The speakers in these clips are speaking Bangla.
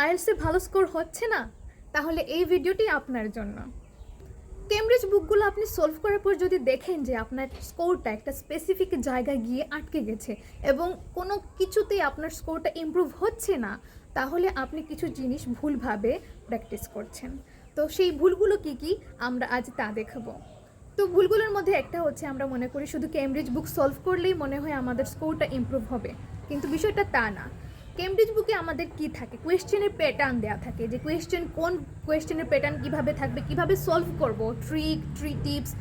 আইএলটিএসে ভালো স্কোর হচ্ছে না, তাহলে এই ভিডিওটি আপনার জন্য। কেমব্রিজ বুকগুলো আপনি সলভ করার পর যদি দেখেন যে আপনার স্কোরটা একটা স্পেসিফিক জায়গায় গিয়ে আটকে গেছে এবং কোনো কিছুতেই আপনার স্কোরটা ইমপ্রুভ হচ্ছে না, তাহলে আপনি কিছু জিনিস ভুলভাবে প্র্যাকটিস করছেন। তো সেই ভুলগুলো কি কি আমরা আজ তা দেখাবো। তো ভুলগুলোর মধ্যে একটা হচ্ছে, আমরা মনে করি শুধু কেমব্রিজ বুক সলভ করলেই মনে হয় আমাদের স্কোরটা ইমপ্রুভ হবে, কিন্তু বিষয়টা তা না। কেমব্রিজ বুকে আমাদের কি থাকে, কোয়েশ্চেনের প্যাটার্ন দেওয়া থাকে, যে কোন কোয়েশ্চেনের প্যাটার্ন কিভাবে থাকবে, কিভাবে সলভ করব, ট্রি টিপস,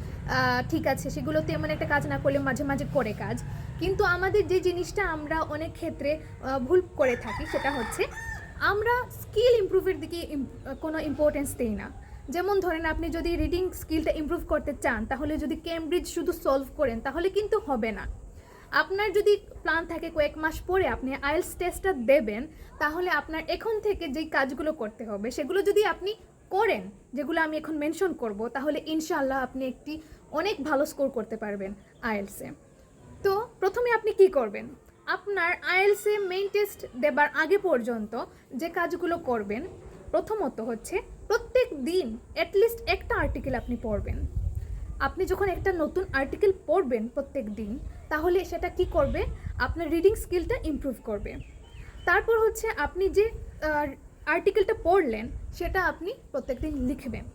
ঠিক আছে, সেগুলো তেমন একটা কাজ না করলে মাঝে মাঝে করে কাজ। কিন্তু আমাদের যে জিনিসটা আমরা অনেক ক্ষেত্রে ভুল করে থাকি, সেটা হচ্ছে আমরা স্কিল ইমপ্রুভের দিকে কোনো ইম্পর্টেন্স দিই না। যেমন ধরেন, আপনি যদি রিডিং স্কিলটা ইমপ্রুভ করতে চান, তাহলে যদি কেমব্রিজ শুধু সলভ করেন তাহলে কিন্তু হবে না। আপনার যদি প্ল্যান থাকে কয়েক মাস পরে আপনি আইএলটিএস টেস্টটা দেবেন, তাহলে আপনার এখন থেকে যেই কাজগুলো করতে হবে সেগুলো যদি আপনি করেন, যেগুলো আমি এখন মেনশন করব, তাহলে ইনশাআল্লাহ আপনি একটি অনেক ভালো স্কোর করতে পারবেন আইএলটিএসে। তো প্রথমে আপনি কি করবেন, আপনার আইএলটিএসে মেইন টেস্ট দেবার আগে পর্যন্ত যে কাজগুলো করবেন, প্রথমত হচ্ছে প্রত্যেক দিন অ্যাটলিস্ট একটা আর্টিকেল আপনি পড়বেন। আপনি যখন একটা নতুন আর্টিকেল পড়বেন প্রত্যেক দিন, তাহলে সেটা কি করবে, আপনার রিডিং স্কিলটা ইমপ্রুভ করবে। তারপর হচ্ছে আপনি যে আর্টিকেলটা পড়লেন সেটা আপনি প্রত্যেক দিন লিখবেন।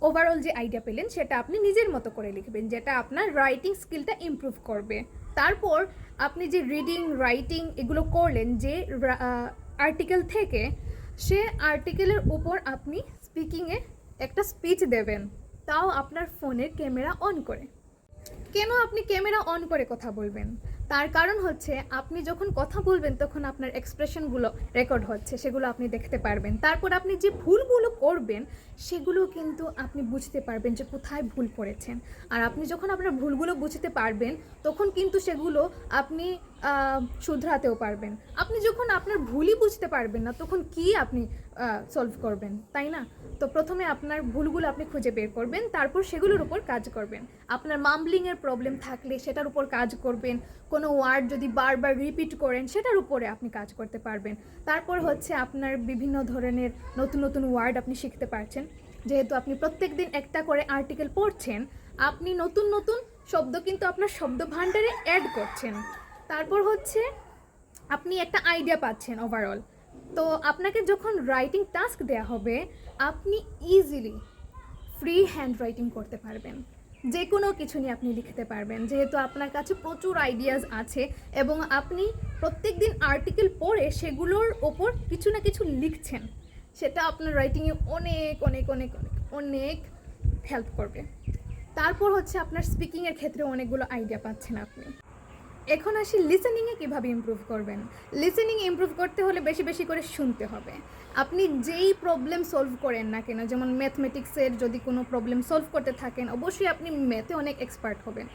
ওভারঅল যে আইডিয়া পেলেন সেটা আপনি নিজের মতো করে লিখবেন, যেটা আপনার রাইটিং স্কিলটা ইমপ্রুভ করবে। তারপর আপনি যে রিডিং রাইটিং এগুলো করলেন যে আর্টিকেল থেকে, সে আর্টিকেলের উপর আপনি স্পিকিংয়ে একটা স্পিচ দেবেন, তাও আপনার ফোনের ক্যামেরা অন করে। কেন আপনি ক্যামেরা অন করে কথা বলবেন? তার কারণ হচ্ছে, আপনি যখন কথা বলবেন তখন আপনার এক্সপ্রেশনগুলো রেকর্ড হচ্ছে, সেগুলো আপনি দেখতে পারবেন। তারপর আপনি যে ভুলগুলো করবেন সেগুলো কিন্তু আপনি বুঝতে পারবেন যে কোথায় ভুল করেছেন। আর আপনি যখন আপনার ভুলগুলো বুঝতে পারবেন, তখন কিন্তু সেগুলো আপনি শুধরাতেও পারবেন। আপনি যখন আপনার ভুলই বুঝতে পারবেন না, তখন কি আপনি সলভ করবেন, তাই না? তো প্রথমে আপনার ভুলগুলো আপনি খুঁজে বের করবেন, তারপর সেগুলোর উপর কাজ করবেন। আপনার মাম্বলিংয়ের প্রবলেম থাকলে সেটার উপর কাজ করবেন। কোনো ওয়ার্ড যদি বারবার রিপিট করেন, সেটার উপরে আপনি কাজ করতে পারবেন। তারপর হচ্ছে আপনার বিভিন্ন ধরনের নতুন নতুন ওয়ার্ড আপনি শিখতে পারছেন। যেহেতু আপনি প্রত্যেক দিন একটা করে আর্টিকেল পড়ছেন, আপনি নতুন নতুন শব্দ কিন্তু আপনার শব্দ ভাণ্ডারে অ্যাড করছেন। তারপর হচ্ছে আপনি একটা আইডিয়া পাচ্ছেন ওভারঅল। তো আপনাকে যখন রাইটিং টাস্ক দেওয়া হবে, আপনি ইজিলি ফ্রি হ্যান্ড রাইটিং করতে পারবেন, যে কোনো কিছু নিয়ে আপনি লিখতে পারবেন, যেহেতু আপনার কাছে প্রচুর আইডিয়াস আছে এবং আপনি প্রত্যেক দিন আর্টিকেল পড়ে সেগুলোর ওপর কিছু না কিছু লিখছেন। সেটা আপনার রাইটিংয়ে অনেক অনেক অনেক অনেক অনেক হেল্প করবে। তারপর হচ্ছে আপনার স্পিকিংয়ের ক্ষেত্রে অনেকগুলো আইডিয়া পাচ্ছেন আপনি। এখন আসি লিসেনিংয়ে কীভাবে ইমপ্রুভ করবেন। লিসেনিং ইমপ্রুভ করতে হলে বেশি বেশি করে শুনতে হবে। আপনি যেই প্রবলেম সলভ করেন না কেন, যেমন ম্যাথমেটিক্সের যদি কোনো প্রবলেম সলভ করতে থাকেন, অবশ্যই আপনি ম্যাথে অনেক এক্সপার্ট হবেন।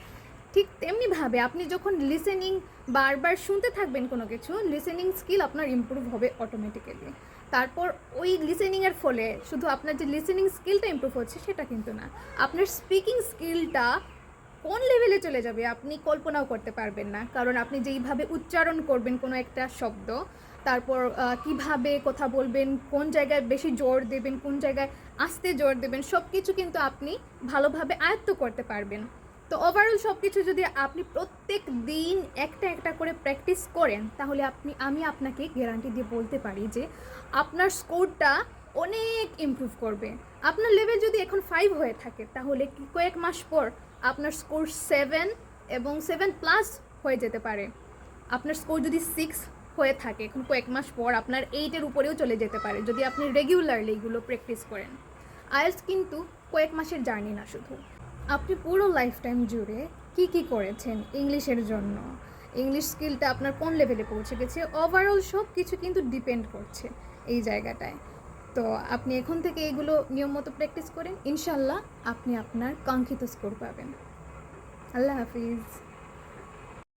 ঠিক তেমনিভাবে আপনি যখন লিসেনিং বারবার শুনতে থাকবেন কোনো কিছু, লিসেনিং স্কিল আপনার ইমপ্রুভ হবে অটোমেটিক্যালি। তারপর ওই লিসেনিংয়ের ফলে শুধু আপনার যে লিসেনিং স্কিলটা ইমপ্রুভ হচ্ছে সেটা কিন্তু না, আপনার স্পিকিং স্কিলটা কোন লেভেলে চলে যাবে আপনি কল্পনাও করতে পারবেন না। কারণ আপনি যেইভাবে উচ্চারণ করবেন কোনো একটা শব্দ, তারপর কিভাবে কথা বলবেন, কোন জায়গায় বেশি জোর দেবেন, কোন জায়গায় আস্তে জোর দেবেন, সব কিছু কিন্তু আপনি ভালোভাবে আয়ত্ত করতে পারবেন। তো ওভারঅল সব কিছু যদি আপনি প্রত্যেক দিন একটা একটা করে প্র্যাকটিস করেন, তাহলে আমি আপনাকে গ্যারান্টি দিয়ে বলতে পারি যে আপনার স্কোরটা অনেক ইমপ্রুভ করবে। আপনার লেভেল যদি এখন 5 হয়ে থাকে, তাহলে কয়েক মাস পর আপনার স্কোর 7 এবং 7+ হয়ে যেতে পারে। আপনার স্কোর যদি 6 হয়ে থাকে, এখন কয়েক মাস পর আপনার 8-এর উপরেও চলে যেতে পারে, যদি আপনি রেগুলারলি এগুলো প্র্যাকটিস করেন। আইএলটিএস কিন্তু কয়েক মাসের জার্নি না, শুধু আপনি পুরো লাইফ টাইম জুড়ে কি করেছেন ইংলিশের জন্য, ইংলিশ স্কিলটা আপনার কোন লেভেলে পৌঁছে গেছে, ওভারঅল সব কিছু কিন্তু ডিপেন্ড করছে এই জায়গাটায়। তো আপনি এখন থেকে এগুলো নিয়ম মতো প্র্যাকটিস করেন, ইনশাল্লাহ আপনি আপনার কাঙ্ক্ষিত স্কোর পাবেন। আল্লাহ হাফিজ।